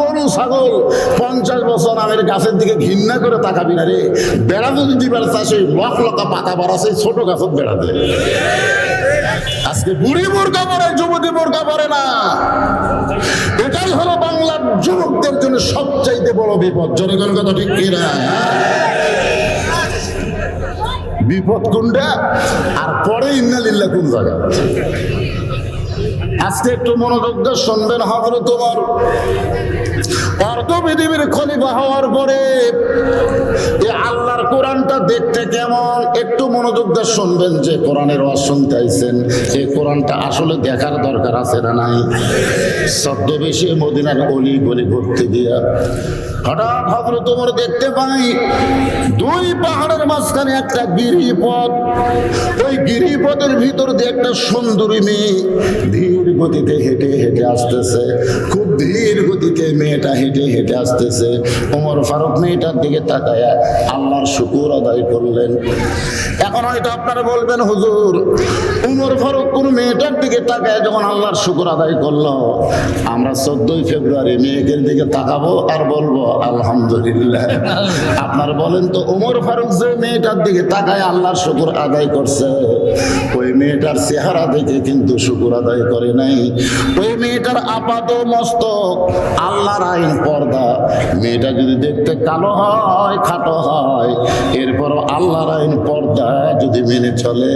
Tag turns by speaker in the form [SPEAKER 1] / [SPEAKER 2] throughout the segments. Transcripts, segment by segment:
[SPEAKER 1] গরু ছাগল 50 বছর আমের গাছের দিকে ঘৃণা করে তাকাবি না রে। বেড়া যদি দিবার চাষ লক লকা পাতা বাড়া সেই ছোট গাছত বেড়া দেয়। আজকে বুড়ি বোরকা পরে, যুবতী বোরকা পরে না। এটাই হলো বাংলার যুবকদের জন্য সবচাইতে বড় বিপদ। জনগণ কথা ঠিক কিনা? বিপদ কোনটা আর পরে ইন্নালিল্লাহ কোন জায়গা? আজকে একটু মনোযোগ দিয়ে শুনবেন। হযরত ওমর অর্ধ পৃথিবীর খলিফা হওয়ার পরে এই আল্লাহর কোরআনটা দেখতে কেমন একটু মনোযোগ দিয়ে শুনবেন। যে কোরআনের ওয়াজ শুনতে আইছেন, এই কোরআনটা আসলে দেখার দরকার আছে না নাই? ছদ্মবেশে মদিনার অলি গলি ঘুরতে গিয়া হঠাৎ হযরত ওমর দেখতে পাই দুই পাহাড়ের মাঝখানে একটা গিরিপথ। ওই গিরিপথের ভিতর দিয়ে একটা সুন্দরী মেয়ে ধীর গতিতে হেঁটে হেঁটে আসতেছে। খুব ধীর গতিতে মেয়েটা হেঁটে হেঁটে আসতেছে। ওমর ফারুক মেয়েটার দিকে তাকায়া আল্লাহর শুকর আদায় করলেন। এখন হয়তো আপনারা বলবেন, হুজুর ওমর ফারুক কোন মেয়েটার দিকে তাকায় যখন আল্লাহর শুকর আদায় করলো, আমরা 14 ফেব্রুয়ারি মেয়েদের দিকে তাকাবো আর বলবো আলহামদুলিল্লাহ? আপনার বলেন তো, ওমর ফারুক যে মেয়েটার দিকে তাকায় আল্লাহর শুকর আদায় করছে, ওই মেয়েটার চেহারা দেখে কিন্তু শুকর আদায় করে নাই। ওই মেয়েটার আপাত মস্তক আল্লাহর আইন পর্দা। মেয়েটা যদি দেখতে কালো হয়, খাটো হয়, এরপরও আল্লাহর আইন পর্দা যদি মেনে চলে,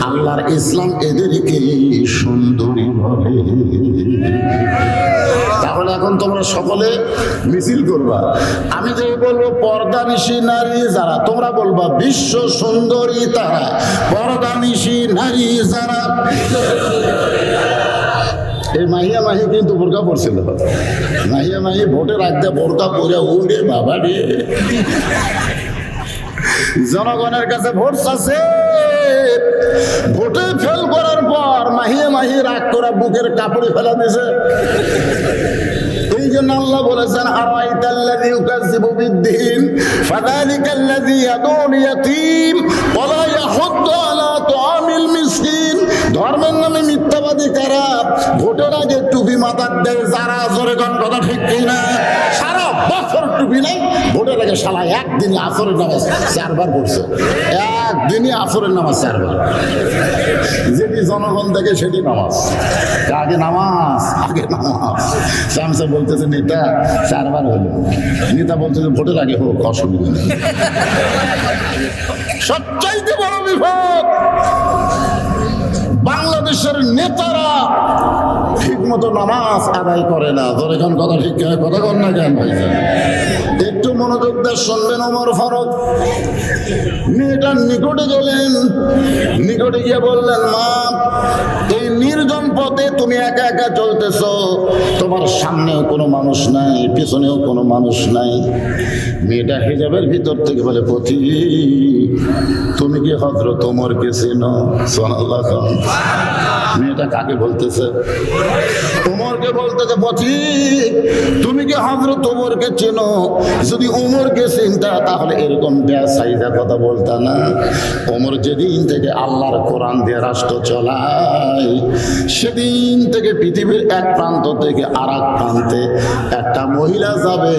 [SPEAKER 1] আল্লাহর ইসলাম এদেরকে সুন্দরী বলে। তাহলে এখন তোমরা সকলে মিছিল করবা। আমি যে বলবো পর্দানিশী নারী যারা, তোমরা বলবা বিশ্ব সুন্দরী তারা। পর্দানিশী নারী যারা। এই মাহিয়া মাহি কিন্তু বোরকা পড়ছিল। মাহিয়া মাহি ভোটের আগে বোরকা পরে উড়ে বাবা রে জনগণের কাছে ভোট চাচ্ছে। ভোটে ফেল করার পর মাহিয়া মাহি রাগ করা বুকের কাপড়ে ফেলা দিয়েছে। এই জন্য আল্লাহ বলেছেন, আরাইতাল্লাযী ইউকাযযিবু বিদ্দীন ফাযালিকাল্লাযী ইয়াদুল ইয়াতীম ওয়া লা ইয়াহুদ্দু আলা তুআমিল মিসকিন। ধর্মের নামে মিথ্যাবাদী কারা? ভোটের আগে টুপি মাথার দেয় যারা। জোরে কোন কথা ঠিক কিনা? সারা বছর টুপি নাই, ভোটের আগে শালা একদিনই আসরের নামাজ 4 বার পড়ছে। একদিনই আসরের নামাজ 4 বার। যেটি জনগণ দেখে সেটি নামাজ। আগে নামাজ, আগে নামাজ। শামসা বলতেছে নেতা 4 বার হলো। নেতা বলতেছে ভোটের আগে হোক, অসুবিধা নেই। সবচাইতে বড় বিপদ, বাংলাদেশের নেতারা ঠিক মতো নামাজ আদায় করে না। তোর এখন কথা ঠিক কথা কর না কেন ভাইজান? একটু মনোযোগ দিয়ে শুনবেন। ওমর ফারুক মেয়েটার নিকটে গেলেন। নিকটে গিয়ে বললেন, মা এই নির্জন পথে তুমি একা একা চলতেছ, তোমার সামনেও কোনো মানুষ নাই, পেছনেও কোনো মানুষ নাই। মেয়েটা হিজাবের ভিতর থেকে বলে, পতি তুমি কি হযরত ওমরকে চেনো? সুবহানাল্লাহ। মেয়েটা কাকে বলতেছে? ওমরকে বলতেছে, পতি তুমি কি হযরত ওমরকে চেনো? যদি ওমরকে চিনতা তাহলে এরকম বেসাইদা কথা বলতা না। ওমর যেদিন থেকে আল্লাহর কোরআন দিয়ে রাষ্ট্র চলায়, সেদিন থেকে পৃথিবীর এক প্রান্ত থেকে আর এক প্রান্তে একটা মহিলা যাবে,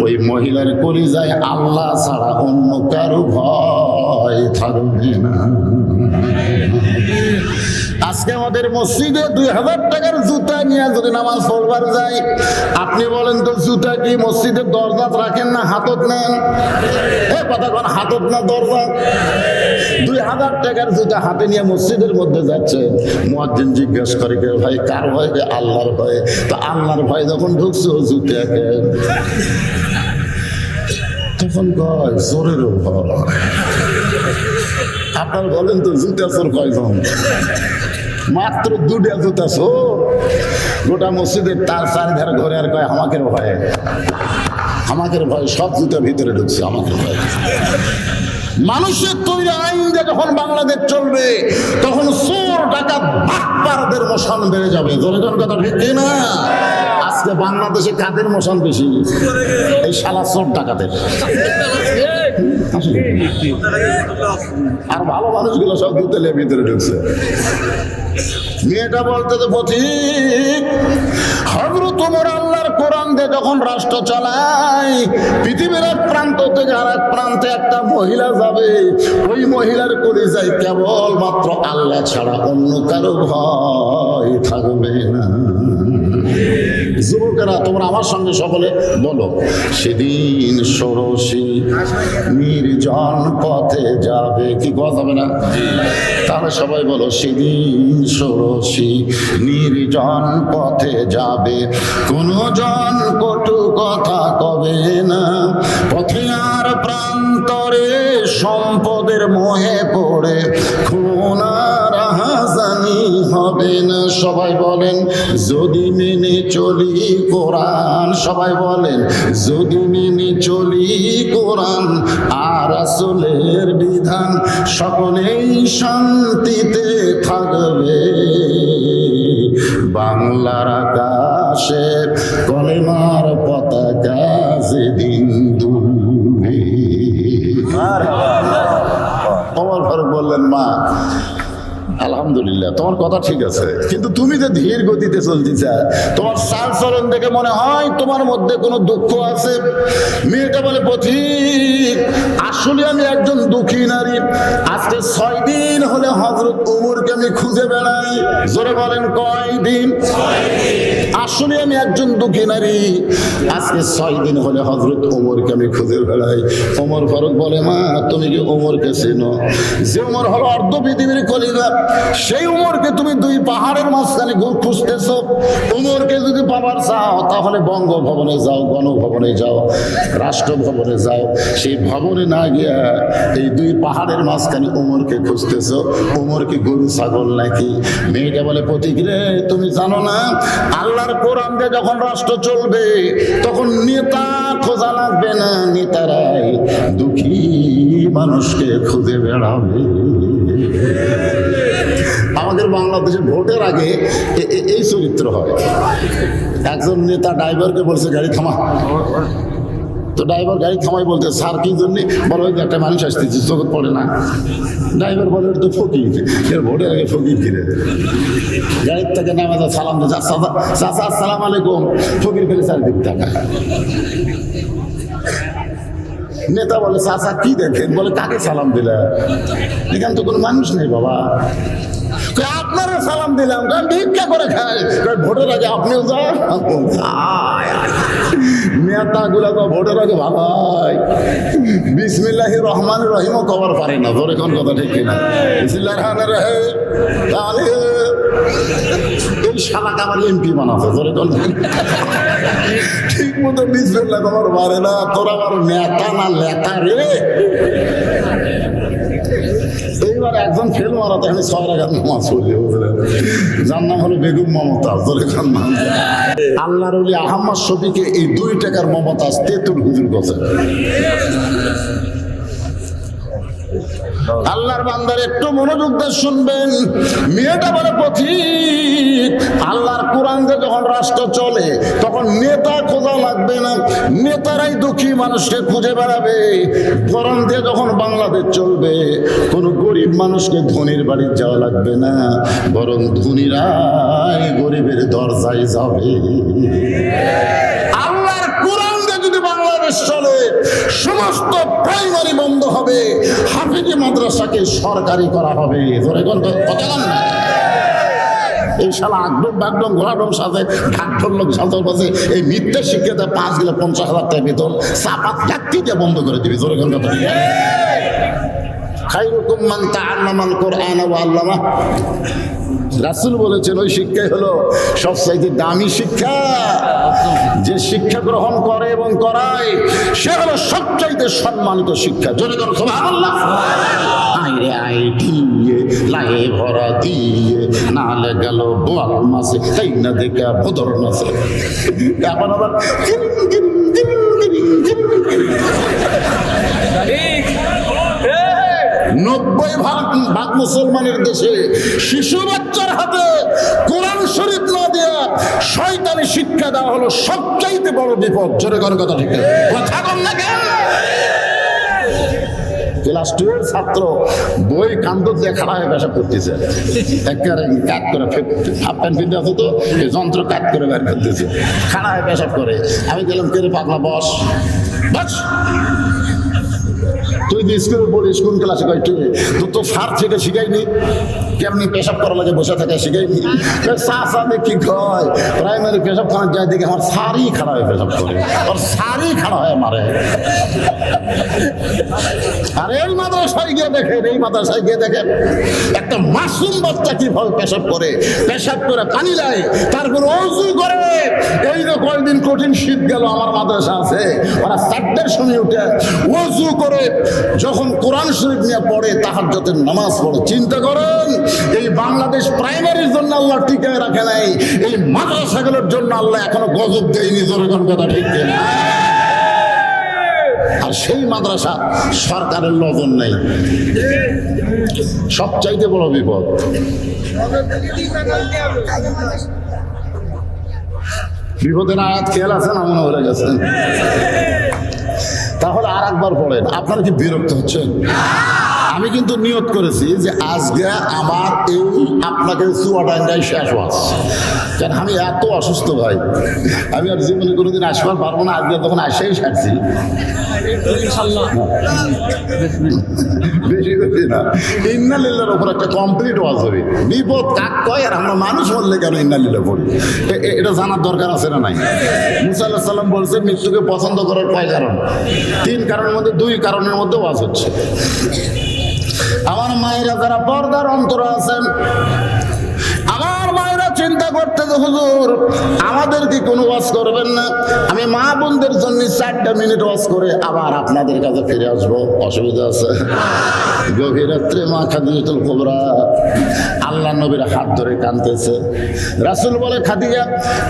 [SPEAKER 1] ওই মহিলার কলিজায় আল্লাহ ছাড়া অন্য কারো ভয় থাকবে না। আজকে আমাদের মসজিদে 2000 টাকার জুতা নিয়ে যদি নামাজ পড়বার যায়, আপনি বলেন তো জুতা কি মসজিদের দরজা রাখেন না হাতত নেন? এ কথা কোন হাতত না দরজা? 2000 টাকার জুতা হাতে নিয়ে মসজিদের মধ্যে যাচ্ছে। মুয়াজ্জিন জিজ্ঞেস করে, ভাই কার ভয়? আল্লাহর ভয়। তো আল্লাহর ভয় যখন ঢুকছে জুতাকে, তখন কয় জোরের ভয়। আপনার বলেন তো জুতা চোর কয়জন? মাত্র 2টা জুতা চোর। গোটা মসজিদের তার চারিধারে ঘরে আর কয় আমাকে ভয়, আমাকে ভয়। সব জুতা ভিতরে ঢুকছে, আমাকে ভয়। মানুষের তৈরি আইন যে যখন বাংলাদেশ চলবে, তখন চোর ডাকাত বাটপারদের মশান বেড়ে যাবে। জনগণ কথা ঠিক না? আজকে বাংলাদেশে কাদের মশান বেশি? এই শালা চোর ডাকাতের। আর ভালো মানুষগুলো সব দুতেলে ভিতরে ঢুকছে। মেয়েটা বলতে যে পথিক হযরত ওমর আল্লাহর কোরআন দিয়ে যখন রাষ্ট্র চালায়, পৃথিবীর এক প্রান্ত থেকে আর এক প্রান্তে একটা মহিলা যাবে, ওই মহিলার কলিজায় কেবলমাত্র আল্লাহ ছাড়া অন্য কারো ভয় থাকবে না। যুবকেরা তোমরা আমার সঙ্গে সকলে বলো, সেদিন ষোড়শী নির্জন পথে যাবে। কি কথা যাবে না? তাহলে সবাই বলো, সেদিন ষোড়শী নির্জন পথে যাবে, কোনো জন কটু কথা কবে না, পথে আর প্রান্তরে সম্পদের মোহে পড়ে খুন আর হাজানি হবে না। সবাই বলেন, যদি মেনে চলি কোরআন। সবাই বলেন, যদি মেনে চলি কোরআন আর রাসূলের বিধান, সকলেই শান্তিতে থাকবে। বাংলার আকাশে কলেমার পতাকা সেদিন দুলবে। ওমর ফারুক বললেন, মা আলহামদুলিল্লাহ তোমার কথা ঠিক আছে, কিন্তু তুমি যে ধীর গতিতে চলতেছ, তোমার চাল চলন দেখে মনে হয় তোমার মধ্যে কোনো দুঃখ আছে। মেয়েটা বলে, পথিক আসলে আমি একজন দুঃখী নারী, আজকে 6 দিন হলে হযরত ওমরকে আমি খুঁজে বেড়াই। জোরে বলেন, কয়দিন? আসলে আমি একজন দুঃখী নারী, আজকে 6 দিন হলে হযরত ওমরকে আমি খুঁজে বেড়াই। ওমর ফারুক বলে, মা তুমি কি ওমরকে চেনো? যে ওমর হলো অর্ধ পৃথিবীর কলিজা, সেই উমরকে তুমি 2 পাহাড়ের মাঝখানে খুঁজতেছ। উমরকে যদি পাবার চাও তাহলে বঙ্গভবনে যাও, গণভবনে যাও, রাষ্ট্রভবনে যাও। সেই ভবনে না গিয়া এই 2 পাহাড়ের মাঝখানে উমরকে খুঁজতেছ। উমর কি গরু ছাগল নাকি? মেয়েটা বলে, পথিক রে তুমি জানো না, আল্লাহর কোরআন দিয়ে যখন রাষ্ট্র চলবে তখন নেতা খোঁজা লাগবে না, নেতারাই দুঃখী মানুষকে খুঁজে বেড়াবে। আমাদের বাংলাদেশে ভোটের আগে এই চরিত্র হয়। একজন নেতা ড্রাইভারকে বলছে গাড়ি থামা, তো ড্রাইভার গাড়ি থামাই বলতে, স্যার কি জন্যে? বলো একটা মানুষ আসতেছে, চোখে পড়ে না। ড্রাইভার বলে, তো ফকির, এর ভোটের আগে ফকির কিনে দেবে। গাড়ির থেকে নামে সালাম দিচ্ছে, চাচা আসসালাম আলাইকুম, ফকির ফেলে চারিদিক টাকা। নেতা বলে, চাচা কি দেখেন? বলে, কাকে সালাম দিলা? এখানে তো কোনো মানুষ নেই বাবা। আপনারা সালাম দিলাম, ভিক্ষা করে খায়। ভোটের আগে আপনিও যান। নেতাগুলা তো ভোটের আগে ভাবাই বিসমিল্লাহির রহমানির রহিমও কবার পারে না। ধরে কোন কথা ঠিক কিনা? বিসমিল্লাহির রহমানির রহিম, তাহলে এই শালাকে আমার এমপি বানাতে। ধরে কোন ঠিক মতো বিসমিল্লাহ কবার পারে না। তোরা আমার নেতা না লেতা রে। এইবার একজন ফেল মারাতে আমি 6 রাকাত নামাজ পড়ি, বুঝলেন? যার নাম হলো বেগম মমতাজ। আল্লাহর ওলি আহমদ শফিকে এই 2 টাকার মমতাজ তেতুল হুজুর করছে। আল্লাহর বান্দার একটু মনোযোগ দিয়ে শুনবেন। মেয়েটা বলে, পথিক আল্লাহর কোরআন দিয়ে যখন রাষ্ট্র চলে তখন নেতা খোঁজা লাগবে না, নেতারাই দুঃখী মানুষকে খুঁজে বেড়াবে। কোরআন দিয়ে যখন বাংলাদেশ চলবে কোনো গরিব মানুষকে ধনীর বাড়ি যাওয়া লাগবে না, বরং ধনীরাই গরিবের দরজায় যাবে। আল্লাহর কোরআন দিয়ে যদি বাংলাদেশ চলে সমস্ত প্রাইমারি বন্ধ হবে, হাফিজি মাদ্রাসাকে সরকারি করা হবে। ধরে কোন কথা না? এই শালা আকডম বাগডম ঘোড়াডম সাথে ঢাকঢোল লোক সাঁতার বাজে, এই মিথ্যা শিক্ষিত 5 গেলে 50,000 টাকা বেতন চাপাত চাকরি দিয়ে বন্ধ করে দিবি। ধরে কোন কথা? খায়রুকুম মান তাআল্লামাল কুরআন ওয়া আল্লামা। রাসূল বলেছেন ওই শিক্ষাই হলো সবচেয়ে দামি শিক্ষা। যে শিক্ষা গ্রহণ করে এবং করায় সে হলো সবচাইতে সম্মানিত শিক্ষা। জোরে জোরে সুবহানাল্লাহ। আইরে আই দিয়ে লাই ভরা দিয়ে নালে গেল বোয়াল মাছে, তাই না দেখা বদর নাছে। এখন আবার 90% মুসলমানের দেশে শিশু বাচ্চার হাতে কোরআন শরীফ না দেয়া শয়তানি শিক্ষা দেওয়া হলো সবচাইতে বড় বিপদ। জোরে করে কথা ঠিক কথা কম না কেন? ক্লাস 2 এর ছাত্র বই কান্দ দিয়ে খাড়া হয়ে পেশাব করতেছে, একেবারে কাট করে হাফ প্যান্ট পিনতে আছে তো এই যন্ত্র কাট করে বের করতেছে, খাড়া হয়ে পেশাব করে। আমি গেলাম, কে রে পাগলা, বস বস। তুই যে স্কুলে পড়িস কোন ক্লাসে? কয়েকটি তোর তো সার থেকে শিখাইনি কেমনি পেশাব করা লাগে, বসে থাকা শিখাইনি। চা দেখি কয় প্রাইমারি পেশাব খানার যায় দেখি আমার সারই খাড়া হয়ে পেশাব করে, ওর সারই খাড়া হয়ে মারে। আর এই মাদ্রাসায় গিয়ে দেখেন, এই মাদ্রাসায় গিয়ে দেখেন একটা মাসুম বাচ্চা কিভাবে পেশাব করে, পেশাব করে পানি দেয়, তারপর অজু করে। এই যে কয়েকদিন কঠিন শীত গেল, আমার মাদ্রাসা আছে, ওরা 4টার সময় উঠে অজু করে যখন কোরআন শরীফ নিয়ে পড়ে, তাহাজ্জুদের নামাজ পড়ে। চিন্তা করেন, এই বাংলাদেশ প্রাইমারির জন্য আল্লাহ টিকায় রাখে নাই, এই মাদ্রাসাগুলোর জন্য আল্লাহ এখনো গজব দেয়নি। জোরের কথা ঠিক না? আর সেই মাদ্রাসা সরকারের নজর নেই, সবচাইতে বড় বিপদ। বিপদের আয়াত খেয়াল আছে না? মনে হয়ে গেছেন? তাহলে আর একবার পড়েন। আপনারা কি বিরক্ত হচ্ছেন? আমি কিন্তু নিয়ত করেছি যে আজকে আমার এই আপনাকে চুয়াডাঙ্গায় শেষ ওয়াজ, কারণ আমি এত অসুস্থ ভাই, আমি আর জীবনে কোনোদিন আসবার পারবো না। আজকে তখন আসেই সারছি, বেশি বেশি না। ইন্নালিল্লাহর উপর একটা কমপ্লিট ওয়াজ হবে। বিপদ কাক কয়, আর আমরা মানুষ বললে কেন ইন্নালিল্লাহ পড়ি, এটা জানার দরকার আছে না নাই? মুসা আলাইহিস সালাম বলছে মৃত্যুকে পছন্দ করার 5 কারণ, 3 কারণের মধ্যে 2 কারণের মধ্যে ওয়াজ হচ্ছে। আমার মায়েরা যারা পর্দার অন্তর আছেন, আমার মায়েরা চিন্তা করতে যে হুজুর আমাদের কি কোনো ওয়াজ করবেন না? আমি মা বোনদের জন্য 4টা মিনিট ওয়াজ করে আবার আপনাদের কাছে ফিরে আসবো, অসুবিধা আছে? গভীর রাত্রে মা খাদিজাতুল কুবরা আল্লাহ নবীর হাত ধরে কাঁদতেছে। রাসূল বলে, খাদিজা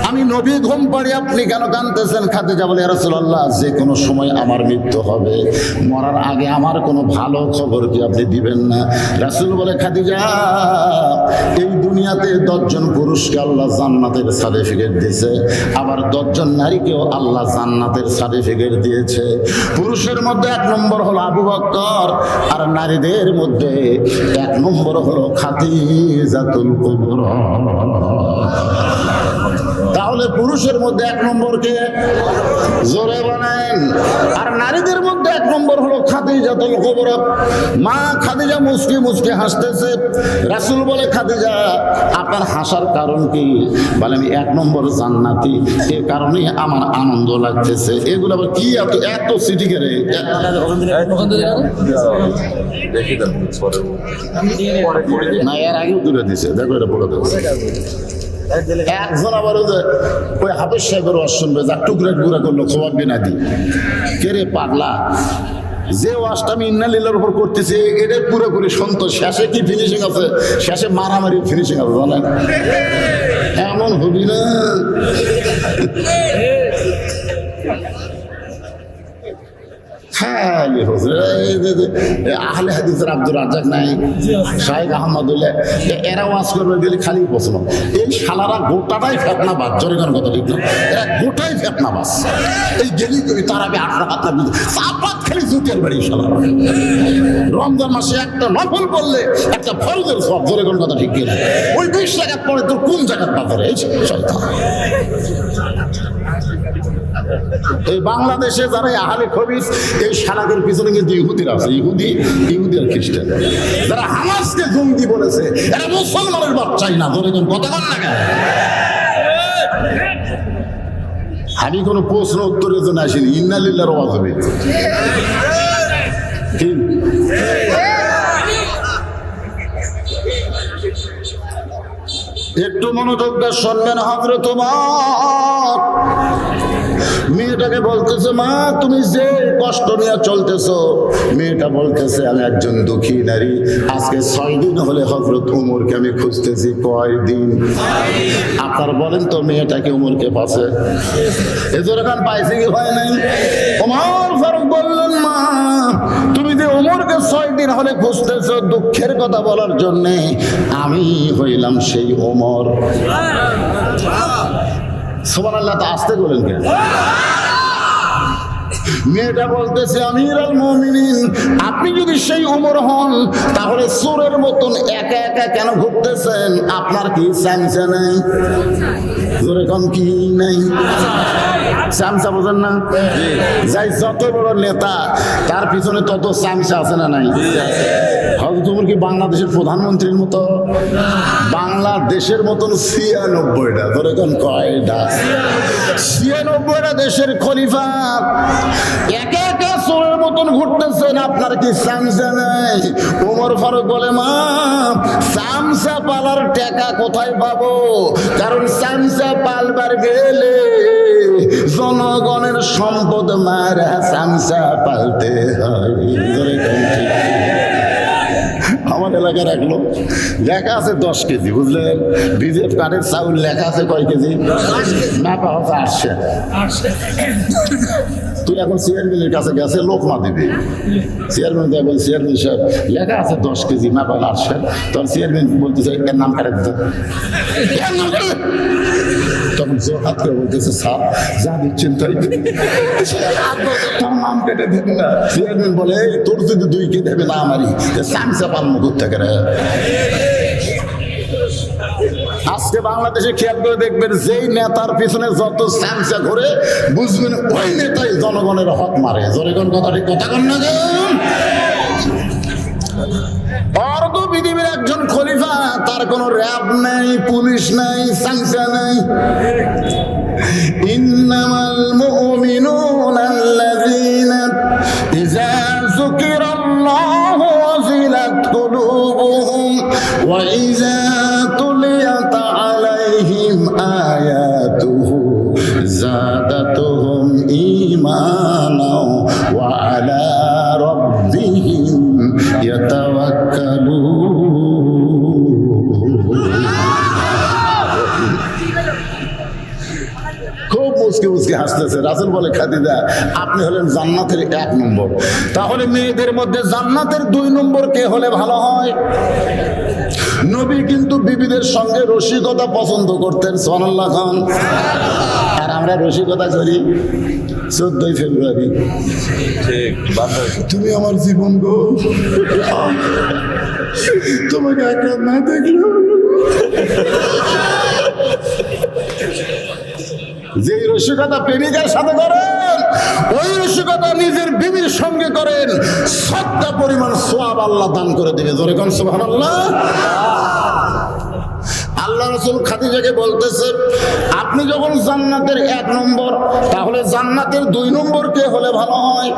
[SPEAKER 1] আমি নবী ঘুম পাড়ি, আপনি কেন কাঁদতেছেন? খাদিজা বলে, ইয়া রাসূলুল্লাহ যে কোনো সময় আমার মৃত্যু হবে, মরার আগে আমার কোনো ভালো খবর কি আপনি দিবেন না? রাসূল বলে, খাদিজা এই দুনিয়াতে 10 জন পুরুষকে আল্লাহ জান্নাতের সার্টিফিকেট দিয়েছে, আবার 10 জন নারীকেও আল্লাহ জান্নাতের সার্টিফিকেট দিয়েছে। পুরুষের মধ্যে 1 নম্বর হলো আবু বকর, আর নারীদের মধ্যে 1 নম্বর হলো খাদিজাতুল কুবরা। তাহলে পুরুষের মধ্যে 1 নম্বরকে জোরে বানায়েন, আর নারীদের মধ্যে 1 নম্বর হলো খাদিজাতুল কুবরা। মা খাদিজা মুস্কি মুস্কি হাসতেছে। রাসূল বলে, খাদিজা আপনার হাসার কারণ কি? বলে, আমি 1 নম্বর জান্নাতি, এ কারণে আমার আনন্দ লাগতেছে। এগুলো আবার কি এত সিটি করে? না, এর আগেও দূরে দিছে, দেখো এটা পড়ে দেবো। একজন আবার ওই হাফেজ সাহেবের ওয়াজ শুনবে, যা টুকরা টুকরা করলো খবর বিনা দি, কে রে পাগলা, যে ওয়াজটা আমি ইন্নালিল্লাহর উপর করতেছি এটা পুরোপুরি সন্তোষ। শেষে কি ফিনিশিং আছে? শেষে মারামারি ফিনিশিং আছে, জানেন? এমন হবি না। হ্যাঁ, আহলে হাদিসের আব্দুর রাজ্জাক নাই, শাইখ আহমদুল্লাহ, এরা ওয়াজ করবে গেলে খালি প্রশ্ন। এই শালারা গোটাটাই ফেতনাবাজ, জরিগান কথা ঠিক না? এরা গোটাই ফেতনাবাজ। এই গেলি তুমি তার আগে 8 রাকাত না, চাপাত খালি জুতের বাড়ি শালারা। রমজান মাসে একটা নফল পড়লে একটা ফরজের সব, জরিগান কথা ঠিক কিনা? ওই 20 রাকাত পড়ে তোর কোন জায়গার পাথরে? এই শয়তান। এই বাংলাদেশে যারা আহলে খবিস, এই শালাদের পিছনে কিন্তু ইহুদিরা আছে, ইহুদি আর খ্রিস্টান। যারা হামাসকে জঙ্গি বলেছে, এরা মুসলমানের বাচ্চাই না। ধরে কথা বল না কেন? আমি কোনো প্রশ্ন উত্তরের জন্য আসিনি, ইন্নালিল্লাহর ওয়াজ হবে। একটু মনোযোগ দিয়ে শুনবেন। হযরত ওমর মেয়েটাকে বলতেছে, মা তুমি যে কষ্ট নিয়ে চলতেছো। মেয়েটা বলতেছে, আমি একজন দুঃখী নারী, আজকে 6 দিন হলে হযরত ওমরকে আমি খুঁজতেছি। কয়দিন? আপনার বলেন তো, মেয়েটাকে ওমরকে পাচ্ছে? এজোর খান পাইছে কি হয় নাই? ওমর ফারুক বললেন, মা তুমি যে ওমরকে 6 দিন হলে খুঁজতেছো দুঃখের কথা বলার জন্যে, আমি হইলাম সেই ওমর। সুবহানাল্লাহ। তা আসতে বলেন কেন? মেয়েটা বলতেছে, আমিরুল মুমিনিন, আপনি যদি সেই উমর হন তাহলে চোরের মতন একা একা কেন ঘুরতেছেন? আপনার কি চামচা নাই? জোরে কোন কি নাই? চামচা বোঝেন না? যাই যত বড় নেতা তার পিছনে তত চামচা আছে না নাই? হযরত ওমর কি বাংলাদেশের প্রধানমন্ত্রীর মতো? বাংলাদেশের মতন ৯৬টা, ধরে কোন কয়টা? ৯৬টা দেশের খলিফা একা একা চোরের মতন ঘুরতেছেন, আপনার কি চামচা নাই? ওমর ফারুক বলে, মা, চামচা পালার টাকা কোথায় পাবো? কারণ চামচা পালবার গেলে জনগণের সম্পদ মারা চামচা পালতে হয়। আমার এলাকার এক লোক লেখা আছে 10 কেজি, বুঝলেন? বিজেপি কার্ডের চাউল লেখা আছে কয় কেজি? মাপা হচ্ছে 800। তুই এখন চেয়ারম্যানের কাছে গেছে লোকমা দিবে, চেয়ারম্যান দেখবেন, চেয়ারম্যান সাহেব লেখা আছে 10 কেজি, মাপা 800। তখন চেয়ারম্যান বলতেছে, এর নাম কাটে দিতে। তখন জোর হাত করে বলতেছে, স্যার যা দিচ্ছেন তাই তার নাম কেটে দেবে না। চেয়ারম্যান বলে, তোর যদি 2 কে দেবে না আমারই চামচা পাল মুখ থেকে রে। আজকে বাংলাদেশে খেয়াল করে দেখবেন, যেই নেতার পিছনে যত চামচা ঘুরে বুঝবেন ওই নেতাই জনগণের হক মারে। জনগণ কথা কন না কেন? অর্ধ পৃথিবীর একজন খলিফা, তার কোনো র‍্যাব নাই, পুলিশ নাই, চামচা নাই। ইন্নামাল মুমিনুনা আল্লাযীনা ইযা যুকিরাল্লাহু ওয়াজিলাত কুলুবুহুম ওয়া ইযা তুলিয়াত আলাইহিম আয়াতুহু যাদাতুহুম ঈমানা ওয়া আলা রাব্বিহিম ইয়াতাওয়াক্কালুন। খুব মুচকি মুচকি হাসতেছে। রাসূল বলে, খাদিজা, আপনি হলেন জান্নাতের 1 নম্বর। তাহলে মেয়েদের মধ্যে জান্নাতের 2 নম্বর কে হলে ভালো হয়? নবী কিন্তু বিবিদের সঙ্গে রসিকতা পছন্দ করতেন, সুবহানাল্লাহ খান। আর আমরা রসিকতা করি 14ই ফেব্রুয়ারি, তুমি আমার জীবন গো, তোমাকে একরাত না দেখলে। যে রসিকতা প্রেমিকার সাথে করেন, ওই রসিকতা নিজের বিবির সঙ্গে করেন, 7টা পরিমাণ সওয়াব আল্লাহ দান করে দিবে। জোরে কোন সুবহানাল্লাহ। আল্লাহ রাসূল খাদিজাকে বলতেছে, আপনি যখন জান্নাতের 1 নম্বর, তাহলে জান্নাতের 2 নম্বর কে হলে ভালো হয়?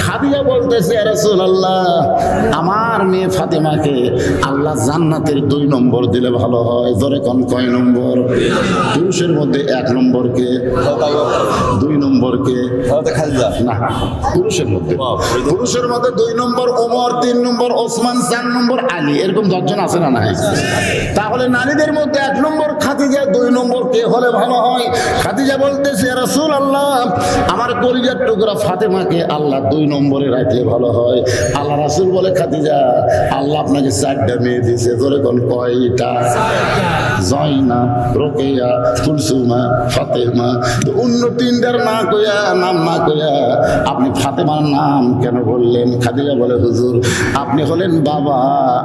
[SPEAKER 1] খাদিজা বলতেছে, ইয়া রাসূলুল্লাহ, আমার মেয়ে ফাতেমাকে আল্লাহ জান্নাতের 2 নম্বর দিলে ভালো হয়। জোরে কোন কয় নম্বর? পুরুষের মধ্যে 1 নম্বর কে? 2 নম্বর কে? খাদিজা না, পুরুষের মধ্যে 2 নম্বর ওমর, 3 নম্বর ওসমান, 4 নম্বর আলী, এরকম 10 জন আছে না নাই? তাহলে নারীদের মধ্যে 1 নম্বর খাদিজা, 2 নম্বর কে হলে ভালো হয়? খাদিজা বলতেছে, ইয়া রাসূলুল্লাহ, আমার কলিজার টুকরা ফাতেমাকে আল্লাহ 2 নম্বরে রাখলে ভালো হয়। আল্লাহ রাসূল বলে, খাদিজা, আল্লাহ আপনাকে 4টা মেয়ে দিয়েছে। ধরে কোন কয়টা? জয়নাব, রোকেয়া, কুলসুমা, ফাতেমা। অন্য 3টার না কইয়া, নাম না কইয়া আপনি ফাতেমার নাম কেন বললেন? খাদিজা বলে, হুজুর, আপনি হলেন বাবা,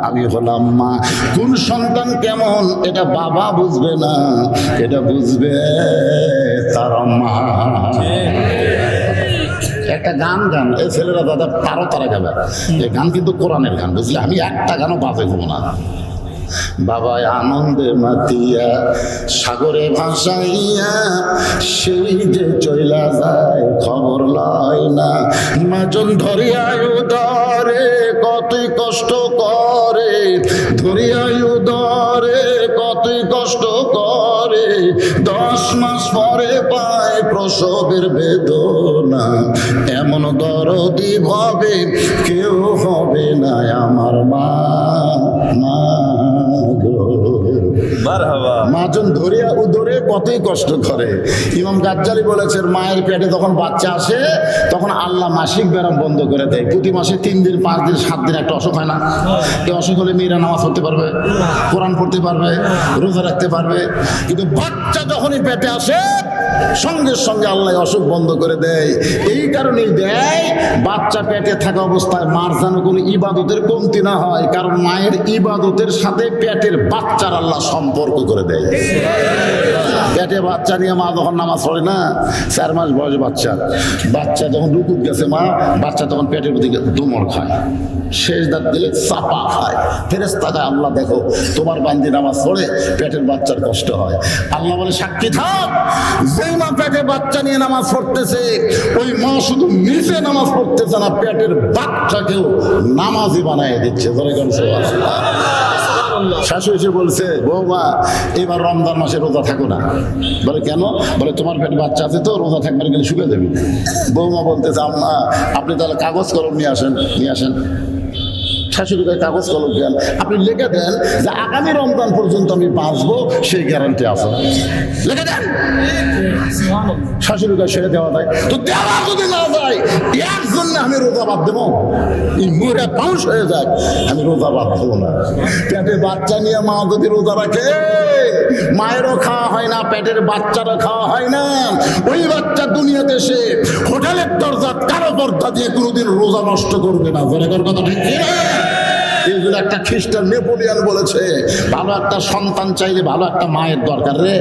[SPEAKER 1] আমি হলাম মা। কোন সন্তান কেমন এটা বাবা বুঝবে না, এটা বুঝবে তার মা। একটা গান এই ছেলেরা দাদা পারো তারা গাবে, এই গান কিন্তু কোরআনের গান, বুঝলে? আমি একটা গানও বাজাইব না। বাবা আনন্দে মাতিয়া সাগরে ভাসাইয়া, সেই যে চইলা যায় খবর লয় না। মাজন ধরিয়ায় উদরে কতই কষ্ট করে, ধরিয়ায় উদরে কতই কষ্ট করে। 10 মাস পরে পায় প্রসবের বেদনা। এমন দরদি ভাবে কেউ হবে না আমার মা, মা গো। মাজন ধরিয়া উদরে কতই কষ্ট করে। ইমাম গাজ্জালি বলেছেন মায়ের পেটে যখন বাচ্চা আসে তখন আল্লাহ মাসিক ব্যারাম বন্ধ করে দেয়। প্রতি মাসে 3 দিন 5 দিন 7 দিন একটা অসুখ হয় না? এই অসুখ হলে মেয়েরা নামাজ পড়তে পারবে, কোরআন পড়তে পারবে, রোজা রাখতে পারবে। কিন্তু বাচ্চা যখনই পেটে আসে সঙ্গে সঙ্গে আল্লাহ অসুখ বন্ধ করে দেয়। এই কারণেই দেয় বাচ্চা পেটে থাকা অবস্থায় মার যেন কোনো ইবাদতের কমতি না হয়, কারণ মায়ের ইবাদতের সাথে পেটের বাচ্চার আল্লাহ সম্পর্ক করে দেয়। পেটে বাচ্চা নিয়ে মা যখন নামাজ পড়ে না, 4 মাস বয়স বাচ্চা যখন রুকুত গেছে মা, বাচ্চা তখন পেটের দিকে দুমড় খায়, শেষ দাঁত দিলে চাপা খায়। ফেরেশতাকে আল্লাহ দেখো তোমার বান্দি নামাজ পড়ে পেটের বাচ্চার কষ্ট হয়। আল্লাহ বলে সাক্ষী থাক, যেই মা পেটে বাচ্চা নিয়ে নামাজ পড়তেছে ওই মা শুধু নিচে নামাজ পড়তেছে না, পেটের বাচ্চাকেও নামাজি বানায় দিচ্ছে। শাশু এসে বলছে বৌমা এবার রমজান মাসে রোজা থাকো না। বলে কেন? বলে তোমার পেটে বাচ্চা আছে তো, রোজা থাকবার গেলে শুকে দেবে। বৌমা বলতেছে আম্মা আপনি তাহলে কাগজ কলম নিয়ে আসেন। শাশুড়ি কাগজ কলম দেন, আপনি লিখে দেন যে আগামী রমজান পর্যন্ত আমি বাঁচবো, সেই গ্যারান্টি আছে, লিখে দেন। শাশুড়ি সেরে দেওয়া যায় তো, দেওয়া যদি না যায় এর জন্য আমি রোজা বাদ দেবো, এই মুড়ে পাউস হয়ে যায়, আমি রোজা বাদ দেবো না। পেটে বাচ্চা নিয়ে মা যদি রোজা রাখে, মায়েরও খাওয়া হয় না, পেটের বাচ্চারও খাওয়া হয় না। ওই বাচ্চা দুনিয়াতে এসে হোটেলের দরজা কারো দরজা দিয়ে কোনোদিন রোজা নষ্ট করবে না। জোরের কথা ঠিক না? এইগুলো একটা খ্রিস্টান নেপোলিয়ান বলেছে ভালো একটা সন্তান চাইলে ভালো একটা মায়ের দরকার রে।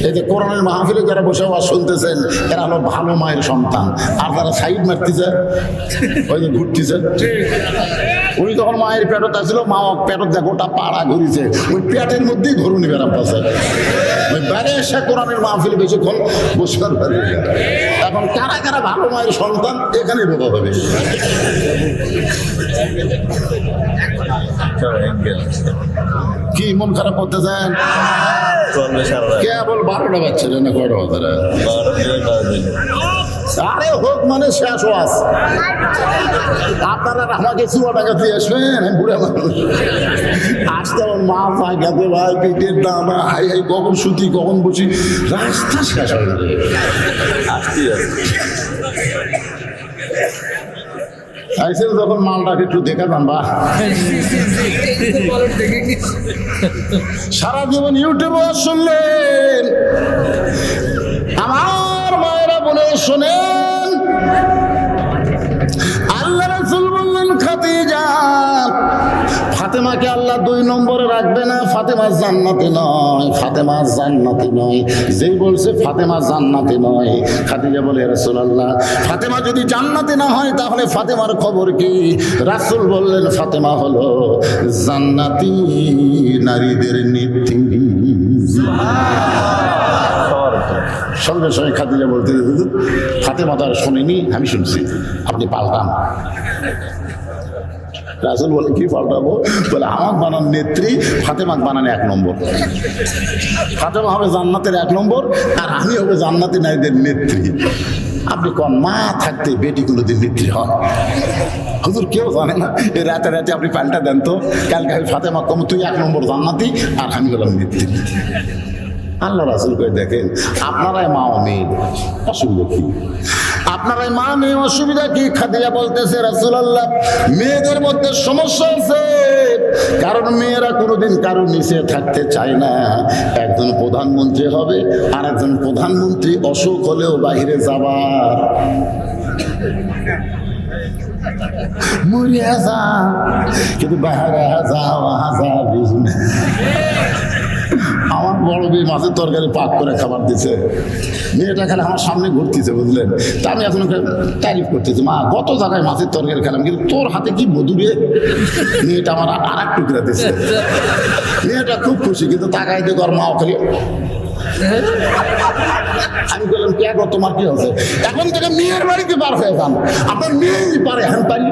[SPEAKER 1] এই যে কোরআনের মাহফিলে যারা বসে আওয়াজ শুনতেছেন এরা হলো ভালো মায়ের সন্তান, আর যারা সাইড মারতেছে ওই যে ঘুরতেছে, ওই তখন মায়ের পেটত আসছিল, মা পেটত দেখো ওটা পাড়া ঘুরিছে, ওই পেটের মধ্যেই ঘুরুনি বেড়া পাশে ওই বেড়ে এসে কোরআনের মাহফিলে বেশিক্ষণ বসবার পারে। এখন কারা কারা ভালো মায়ের সন্তান এখানে বোঝা হবে। কি মন খারাপ করতে চান? কেবল 12টা বাচ্চা না কয়টা বাচ্চারা? আরে হোক মানে শেষ ওয়াজ। আপনারা আমাকে 100 টাকা দিয়ে আসবেন, বুড়া মানুষ আসতে আমার মা ভাই গেছে ভাই পেটের দাম হাই হাই, কখন সুতি কখন বসি, রাস্তা শেষ হয়ে যাবে। আইসেন যখন মালটাকে একটু দেখা যান বা সারা জীবন ইউটিউবে শুনলেন, আমার মায়েরা বলে শোনেন, আল্লাহ রাসূল বললেন খাদিজা ফাতেমাকে আল্লাহ 2 নম্বরে রাখবে না, ফাতেমা জান্নাতে নয়, ফাতেমা জান্নাতে নয়। যেই বলছে ফাতেমা জান্নাতে নয়, খাদিজা বলে রাসূলুল্লাহ ফাতেমা যদি জান্নাতে না হয় তাহলে ফাতেমার খবর কি? রাসূল বললেন ফাতেমা হলো জান্নাতি নারীদের নেত্রী। সঙ্গে সঙ্গে খাদিজা বলতে ফাতেমা তো আর শোনেনি, আমি শুনছি, আপনি পাল্টান। রাসূল বলে কি পাল্টাবো? বলে আমার বানান নেত্রী, ফাতেমাকে বানান 1 নম্বর। ফাতেমা হবে জান্নাতের 1 নম্বর, আর আমি হবে জান্নাতি নারীদের নেত্রী। আপনি কোন মা থাকতে বেটি কোনোদিন নেত্রী হন? হুজুর কেউ জানে না, এই রাতে রাতে আপনি পাল্টা দেন তো, কালকে আমি ফাতেমা কম তুই 1 নম্বর জান্নাতি আর আমি হলাম নেত্রী। আল্লাহ রাসূল কই দেখেন আপনারাই মা ও মেয়ে, অসুবিধা কি? আপনারাই মা মেয়ে, অসুবিধা কি? খাদিজা বলতেছে রাসূলুল্লাহ মেয়েদের মধ্যে সমস্যা আছে, কারণ মেয়েরা কোনোদিন কারো নিচে থাকতে চায় না। একজন প্রধানমন্ত্রী হবে আর একজন প্রধানমন্ত্রী অসুখ হলেও বাহিরে যাবার মরিয়া যা, কিন্তু বাহিরে যাওয়া আমার বড় মেয়ে মাছের তরকারি পাক করে খাবার দিছে, মেয়েটা খেলে আমার সামনে ঘুরতেছে, বুঝলেন? তা আমি এখন তারিফ করতেছি, মা কত জায়গায় মাছের তরকারি খেলাম, কিন্তু তোর হাতে কি মধুরে। মেয়েটা আমার আর এক টুকরা দিচ্ছে, মেয়েটা খুব খুশি, কিন্তু তাকাই দিয়ে ওর মাও খালি। আমি বললাম কে গো তোমার কি হচ্ছে? এখন থেকে মেয়ের বাড়িতে বার হয়ে যান, আপনার মেয়েই পারে হ্যান পারি।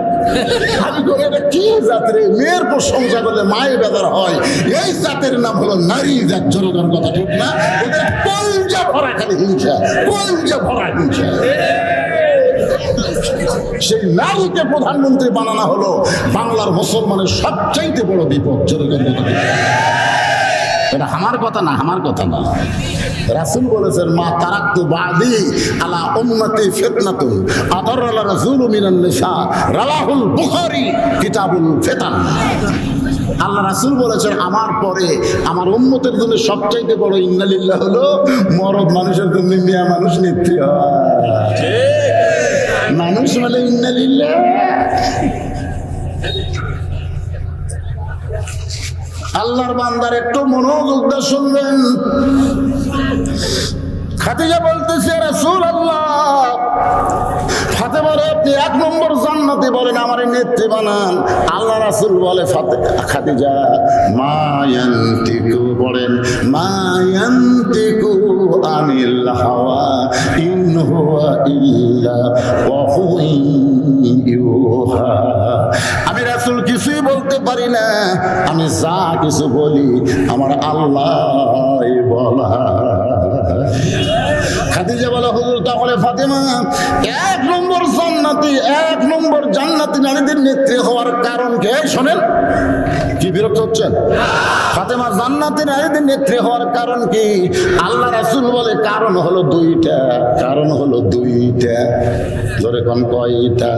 [SPEAKER 1] আমি বলি এটা কি জাতের? মেয়ের প্রশংসা করলে মায়ের বেদার হয়, এই জাতের নাম হলো নারী জাত। জনগণ কথা ঠিক না? ওদের কলজা ভরা খালি হিংসা, কলজা ভরা হিংসা। সেই নারীকে প্রধানমন্ত্রী বানানো হলো বাংলার মুসলমানের সবচাইতে বড় বিপদ। জনগণ কথা ঠিক। এটা আমার কথা না, আমার কথা না। রাসূল বলেছেন মা তারাকতু বাদি আলা উম্মতি ফিতনাতুন আদাররা রাসূলু মিনান নিসা, রাওয়াহুল বুখারী কিতাবুল ফিতান। আল্লাহ রাসূল বলেছেন আমার পরে আমার উম্মতের জন্য সবচাইতে বড় ইন্নালিল্লাহ হলো মরদ মানুষের জন্য মিয়া মানুষ নেত্রী হয়। মানুষ মানে ইন্নালিল্লাহ। আল্লাহর বান্দার একটু মনোযোগ দিয়ে শুনবেন। খাদিজা বলতেছে রাসূলুল্লাহ, ফাতেমারে আপনি এক নম্বর জান্নাতে বলেন, আমার নেত্রী বানান। আল্লাহ রাসূল বলে খাদিজা মা ইয়ানতিকু, বলেন মা ইয়ানতিকু আনিল হাওয়া ইন হুয়া ইল্লা ওয়াহয়ুন ইউহা। আমি রাসূল কিছুই বলতে পারি না, আমি যা কিছু বলি আমার আল্লাহই বলা। খাদিজা বলে হুজুর তাহলে ফাতেমা এক নম্বর জান্নাতি নারীদের নেত্রী হওয়ার কারণ কি? শোনেন, কি বিরক্ত হচ্ছেন? ফাতেমা জান্নাতি নারীদের নেত্রী হওয়ার কারণ কি? আল্লাহ রাসূল বলে কারণ হলো দুইটা। ধরে কোন কয়টা?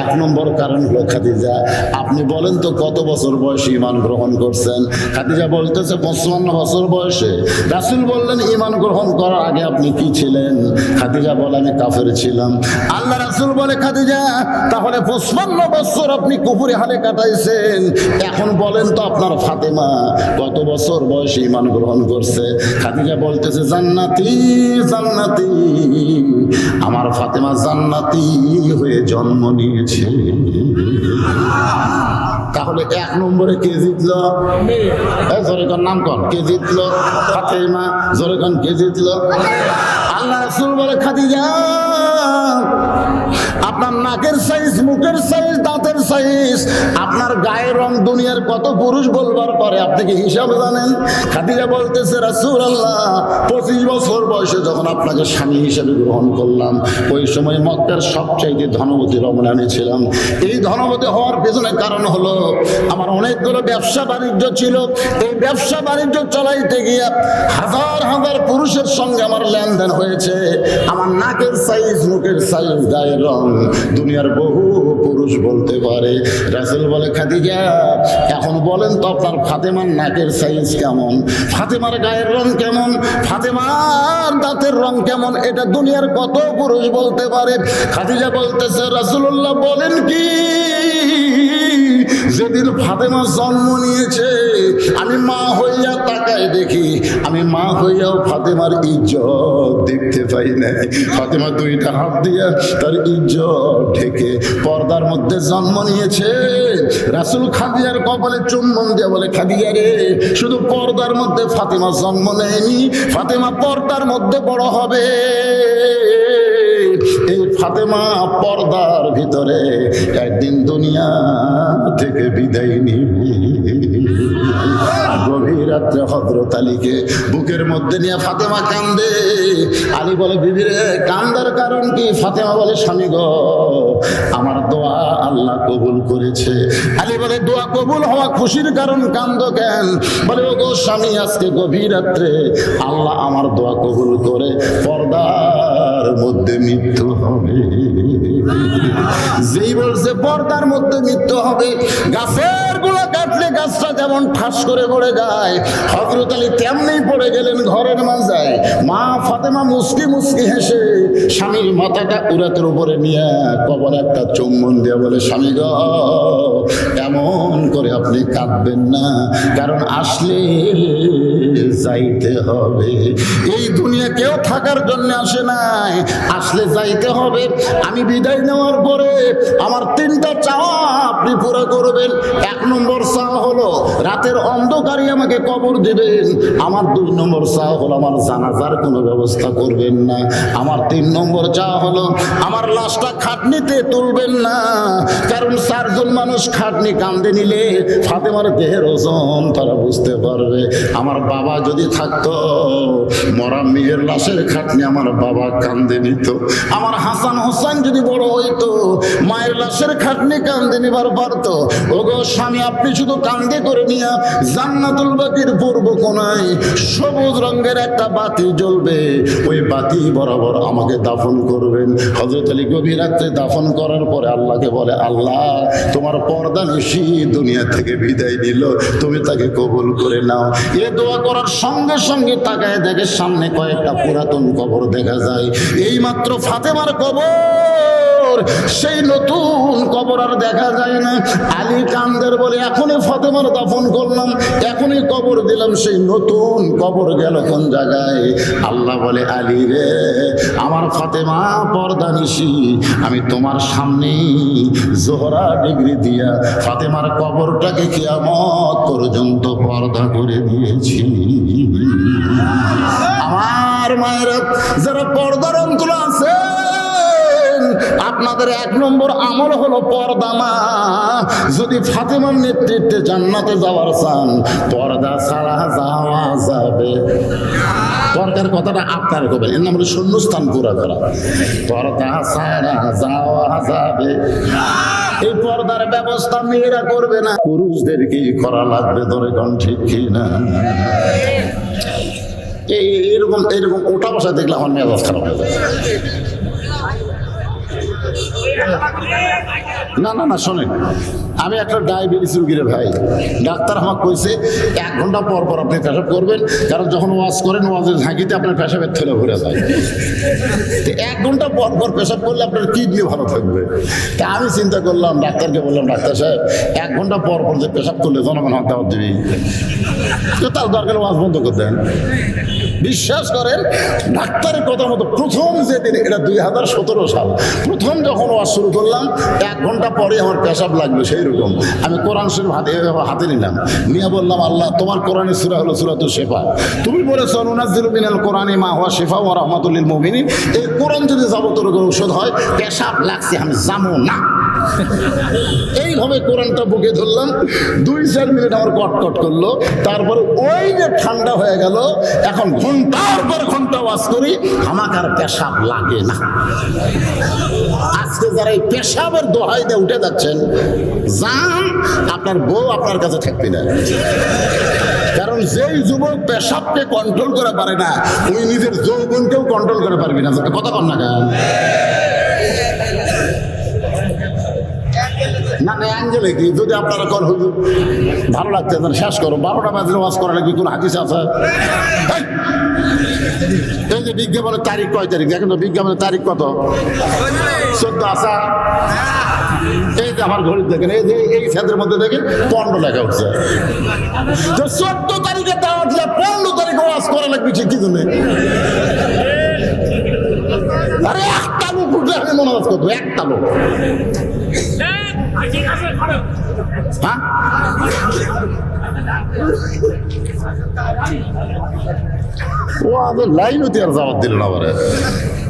[SPEAKER 1] এক নম্বর কারণ হলো খাদিজা আপনি বলেন তো কত বছর বয়সে ঈমান গ্রহণ করছেন? খাদিজা বলতেছে 55 বছর বয়সে। রাসূল বললেন ঈমান গ্রহণ করার আগে আপনি কি ছিলেন? খাদিজা বলে আমি কাফের ছিলাম। আল্লাহ রাসূল বলে খাদিজা তাহলে 55 বছর আপনি কুফরি হালে কাটাইছেন, এখন বলেন তো আপনার ফাতেমা কত বছর বয়সে ঈমান গ্রহণ করছে? খাদিজা বলতেছে জান্নাতি, আমার ফাতেমা জান্নাতি হয়ে জন্ম নিয়েছে। তাহলে এক নম্বরে কে জিতলো? জোরে কোন নাম কোন, কে জিতলো? ফাতেমা। জোরে কোন কে জিতলো? আল্লাহ রাসূল বলে খাদিজা আপনার নাকের সাইজ, মুখের সাইজ, দাঁতের সাইজ, আপনার গায়ের রং দুনিয়ার কত পুরুষ বলবার পরে আপনি কি হিসাব জানেন? খাদিজা বলতেছে রাসূলুল্লাহ 25 বছর বয়সে যখন আপনাকে স্বামী হিসেবে গ্রহণ করলাম ওই সময় মক্কার সবচাইতে ধনবতী রমণী আমি ছিলাম। এই ধনবতী হওয়ার পেছনে কারণ হলো আমার অনেকগুলো ব্যবসা বাণিজ্য ছিল। এই ব্যবসা বাণিজ্য চালাইতে গিয়ে হাজার হাজার পুরুষের সঙ্গে আমার লেনদেন হয়েছে। আমার নাকের সাইজ, মুখের সাইজ, গায়ের রং দুনিয়ার বহু পুরুষ বলতে পারে। রাসূল বলে খাদিজা এখন বলেন তো আপনার ফাতেমার নাকের সাইজ কেমন, ফাতেমার গায়ের রং কেমন, ফাতেমার দাঁতের রং কেমন, এটা দুনিয়ার কত পুরুষ বলতে পারে? খাদিজা বলতেছে রাসূলুল্লাহ বলেন কি, যেদিন ফাতেমা জন্ম নিয়েছে আমি মা হইয়া তাকায় দেখি, আমি মা হইয়াও ফাতেমার ইজ্জত দেখতে পাই না। ফাতেমা দুইটা হাত দিয়া তার ইজ্জত ঢেকে পর্দার মধ্যে জন্ম নিয়েছে। রাসূল খাদিজার কপালে চুম্বন দিয়ে বলে খাদিজা রে, শুধু পর্দার মধ্যে ফাতেমা জন্ম নেয়নি, ফাতেমা পর্দার মধ্যে বড় হবে। এই ফাতেমা পর্দার ভিতরে একদিন দুনিয়া থেকে বিদায় নিবে। গভীর রাত্রে হযরত আলীকে বুকের মধ্যে নিয়ে ফাতেমা কান্দে। আলী বলে বিবি রে কান্দার কারণ কি? ফাতেমা বলে স্বামী গো আমার দোয়া আল্লাহ কবুল করেছে। আলী বলে দোয়া কবুল হওয়া খুশির কারণ কান্দো কেন? বলে ও গো স্বামী আজকে গভীর রাত্রে আল্লাহ আমার দোয়া কবুল করে পর্দার মধ্যে মৃত্যু হবে। যেই বলছে পর্দার মধ্যে মৃত্যু হবে, গাছের গুলো কাটলে গাছটা যেমন ঠাস করে পড়ে যায়, হযরত আলী তেমনি পড়ে গেলেন ঘরের মাঝে। মা ফাতেমা মুস্কি মুস্কি হেসে স্বামীর মাথাটা উরাতের উপরে নিয়ে কবরে একটা চুম্বন দিয়ে বলে স্বামী গো এমন করে আপনি কাঁদবেন না, কারণ আসলে যাইতে হবে। এই দুনিয়া কেউ থাকার জন্য আসে নাই, আসলে যাইতে হবে। আমি বিদায় নেওয়ার পরে আমার 3টা চাওয়া আপনি পুরো করবেন। 1 নম্বর চাওয়া হলো রাতের অন্ধকারে আমাকে কবর দিবেন। আমার 2 নম্বর চাওয়া হলো আমার জানাজার কোনো ব্যবস্থা করবেন না। আমার 3 নম্বর চাওয়া হলো আমার লাশটা খাটনিতে তুলবেন না, কারণ 4 জন মানুষ খাটনি কাঁধে নিলে ফাতেমার দেহের ওজন তারা বুঝতে পারবে। আমার বাবা যদি থাকতো মরা মেয়ের লাশের খাটনি আমার বাবা কাঁধে নিত। আমার হাসান হোসেন যদি বড় হইতো মায়ের লাশের খাটনি কাঁধে নিবার পারতো। ওগো স্বামী আমি আপনি শুধু কান্দে করে নিয়ে জান্নাতুল বাকির পূর্ব কোণায় সবুজ রঙের একটা বাতি জ্বলবে, ওই বাতি বরাবর আমাকে দাফন করবেন। হযরত আলী গভীর রাত্রে দাফন করার পরে আল্লাহকে বলে, আল্লাহ তোমার পর্দা নিশি দুনিয়া থেকে বিদায় নিল, তুমি তাকে কবুল করে নাও। এ দোয়া করার সঙ্গে সঙ্গে তাকায় দেখে সামনে কয়েকটা পুরাতন কবর দেখা যায়। এই মাত্র ফাতেমার কবর, সেই নতুন কবর আর দেখা যায় না। আলী কান্দের বলে, এখনই ফাতেমার দাফন করলাম, এখনই কবর দিলাম, সেই নতুন কবর গেল কোন জায়গায়? আল্লাহ বলে, আলী রে, আমার ফাতেমা পর্দা নিশি আমি তোমার সামনে জোহরা ডিগ্রি দিয়া ফাতেমার কবরটাকে কিয়ামত পর্যন্ত পর্দা করে দিয়েছি। আমার মায়েরা যারা পর্দার অন্তর আছে, আপনাদের 1 নম্বর আমল হলো পর্দা মা। যদি ফাতেমার নেতৃত্বে জান্নাতে যাওয়ার চান, পর্দা ছাড়া যাওয়া যাবে। পর্দার কথাটা আপনার কবেন, এর নাম হলো শূন্যস্থান পুরা করা। পর্দা ছাড়া যাওয়া যাবে, এই পর্দার ব্যবস্থা মেয়েরা করবে না, পুরুষদেরকেই করা লাগবে। ধরে কোন ঠিক কিনা? এরকম এরকম ওটা বসা দেখলে আমার মেজাজ খারাপ হয়ে যায়। না না না, শোনেন, আমি একটা ডায়াবেটিস রুগীর ভাই, ডাক্তার আমাকে কইছে 1 ঘন্টা পর পর আপনি পেশাব করবেন, কারণ যখন ওয়াজ করেন ওয়াজের ঝাঁকিতে আপনার পেশাবের থলে ভরে যায়। তো 1 ঘন্টা পর পর পেশাব করলে আপনার কিডনি ভালো থাকবে। তা আমি চিন্তা করলাম, ডাক্তারকে বললাম, ডাক্তার সাহেব 1 ঘন্টা পর পর যে পেশাব করলে জনগণ হত্যা দিবি, তো তার দরকার ওয়াজ বন্ধ করে দেন। বিশ্বাস করেন, ডাক্তারের কথা মতো প্রথম যেদিন, এটা 2017 সাল, প্রথম যখন ওয়াজ শুরু করলাম 1 ঘন্টা পরে আমার পেশাব লাগলো। সেই রকম আমি কোরআন শরীফ হাতে নিলাম, নিয়ে বললাম, আল্লাহ তোমার কোরআনের সূরা হলো সূরাতুশ শিফা, তুমি বলেছো নুনাজ্জিলু মিনাল কোরআনি মা হুয়া শিফা ওয়া রাহমাতুল লিল মুমিনিন। এই কোরআন যদি যাবতীয় রোগের ঔষধ হয়, পেশাব লাগছে আমি জামু না। এইভাবে কোরআনটা বুকে ধরলাম, 2-4 মিনিট আমার কটকট করলো, তারপরে ওই যে ঠান্ডা হয়ে গেল। এখন ঘন্টার পর ঘন্টা ওয়াজ করি, আমাকে আর পেশাব লাগে না। আজকে যারা এই পেশাবের দোহাই দিয়ে উঠে যাচ্ছেন, যান, আপনার বউ আপনার কাছে থাকবে না। কারণ যেই যুবক পেশাবকে কন্ট্রোল করে পারে না, উনি নিজের যৌবনকেও কন্ট্রোল করে পারবি না। কথা কন না কেন? না না, অ্যাঞ্জেলে কি যদি আপনারা কল হুজুর ভালো লাগছে শেষ করো, 12টা বাজে ওয়াজ করা লাগবে, কোন হাদিস আছে? এই যে বিজ্ঞাপনের তারিখ কয় তারিখ দেখেন তো, বিজ্ঞাপনের তারিখ কত? 14 আসা। এই যে আমার ঘড়ি দেখেন, এই যে এই ছাদের মধ্যে দেখেন 15 লেখা উঠছে। তো 14 তারিখে দাওয়াত দিলে 15 তারিখে ওয়াজ করা লাগবে কি জন্য? আরে একটা লোক উঠলে আমি মনোজ করবো, একটা লোক। হ্যাঁ, ও আমাদের লাইন হতে আর জবাব দিল না।